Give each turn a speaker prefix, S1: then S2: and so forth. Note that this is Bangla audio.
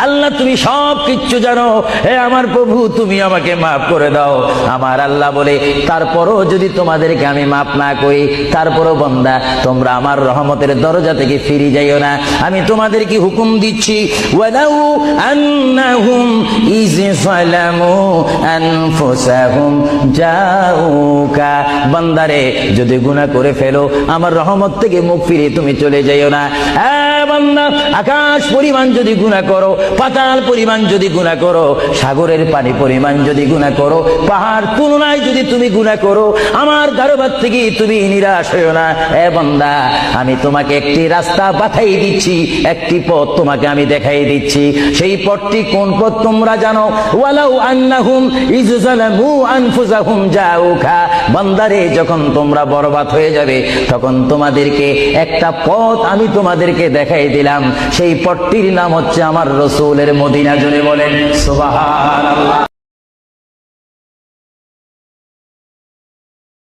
S1: আল্লাহ তুমি সব কিচ্ছু জানো, হে আমার প্রভু তুমি আমাকে মাফ করে দাও। আমার আল্লাহ বলে, তারপরও যদি তোমাদেরকে আমি মাফ না করি, তারপরও বান্দা তোমরা আমার রহমতের দরজা থেকে ফিরে যাইও না। আমি তোমাদেরকে হুকুম দিচ্ছি, ওয়ালাউ আন্নাহুম ইয যালামু আনফুসাহুম জাউকা, বান্দারে যদি গুনাহ করে ফেলো আমার রহমত থেকে মুখ ফিরে তুমি চলে যাইও না। বান্দা, আকাশ পরিমাণ যদি গুনাহ করো, পাতাল পরিমাণ যদি গুনাহ করো, সাগরের পানি পরিমাণ যদি গুনাহ করো, পাহাড় তুলনায় যদি তুমি গুনাহ করো, আমার দরবার থেকে তুমি নিরাশ হইও না। বান্দা, আমি তোমাকে একটি রাস্তা পাঠাই দিচ্ছি, একটি পথ তোমাকে আমি দেখাই দিচ্ছি। সেই পথটি কোন পথ তোমরা জানো? ওয়ালাউ আন্নাহুম ইয যালামু আনফুসাহুম জাউকা, বান্দারে যখন তোমরা বরবাদ হয়ে যাবে তখন তোমাদেরকে একটা পথ আমি তোমাদেরকে দেখাই দিলাম, সেই পথটির নাম হচ্ছে আমার রাসূলের মদিনা। জোরে বলেন সুবহানাল্লাহ।